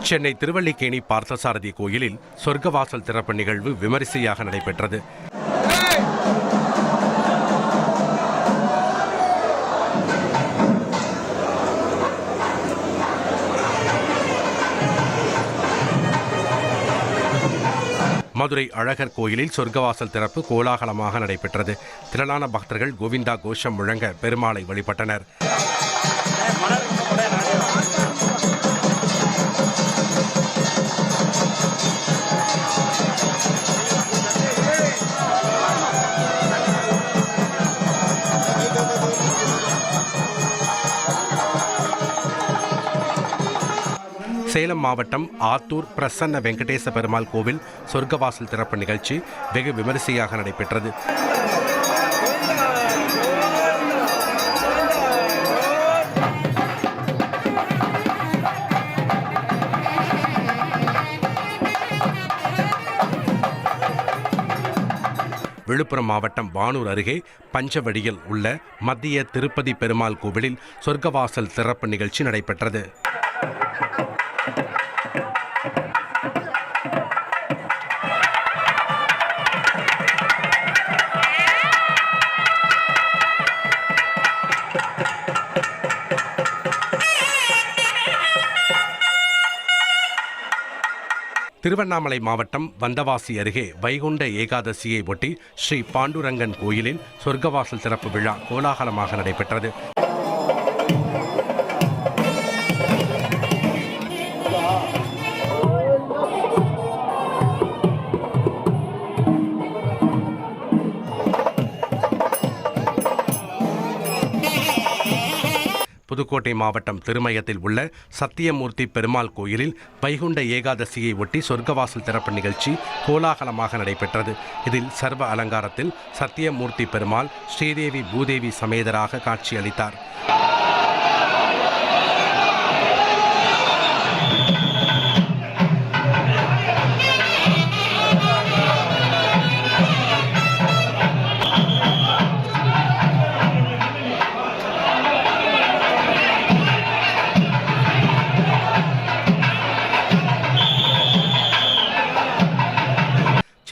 சென்னை திருவல்லிக்கேணி பார்த்தசாரதி கோயிலில் சொர்க்கவாசல் திறப்பு நிகழ்வு விமரிசையாக நடைபெற்றது. மதுரை அழகர் கோயிலில் சொர்க்கவாசல் திறப்பு கோலாகலமாக நடைபெற்றது. திரளான பக்தர்கள் கோவிந்தா கோஷம் முழங்க பெருமாளை வழிபட்டனர். சேலம் மாவட்டம் ஆத்தூர் பிரசன்ன வெங்கடேச பெருமாள் கோவில் சொர்க்கவாசல் திறப்பு நிகழ்ச்சி வெகு விமரிசையாக நடைபெற்றது. விழுப்புரம் மாவட்டம் வானூர் அருகே பஞ்சவடியில் உள்ள மத்திய திருப்பதி பெருமாள் கோவிலில் சொர்க்கவாசல் திறப்பு நிகழ்ச்சி நடைபெற்றது. திருவண்ணாமலை மாவட்டம் வந்தவாசி அருகே வைகுண்ட ஏகாதசியை ஒட்டி ஸ்ரீ பாண்டுரங்கன் கோயிலில் சொர்க்கவாசல் திறப்பு விழா கோலாகலமாக நடைபெற்றது. புதுக்கோட்டை மாவட்டம் திருமயத்தில் உள்ள சத்தியமூர்த்தி பெருமாள் கோயிலில் வைகுண்ட ஏகாதசியை ஒட்டி சொர்க்கவாசல் திறப்பு நிகழ்ச்சி கோலாகலமாக நடைபெற்றது. இதில் சர்வ அலங்காரத்தில் சத்தியமூர்த்தி பெருமாள் ஸ்ரீதேவி பூதேவி சமேதராக காட்சியளித்தார்.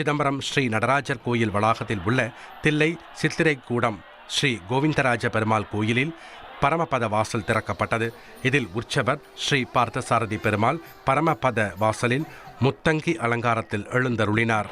சிதம்பரம் ஸ்ரீ நடராஜர் கோயில் வளாகத்தில் உள்ள தில்லை சித்திரை கூடம் ஸ்ரீ கோவிந்தராஜ பெருமாள் கோயிலில் பரமபத வாசல் திறக்கப்பட்டது. இதில் உற்சவர் ஸ்ரீ பார்த்தசாரதி பெருமாள் பரமபத வாசலில் முத்தங்கி அலங்காரத்தில் எழுந்தருளினார்.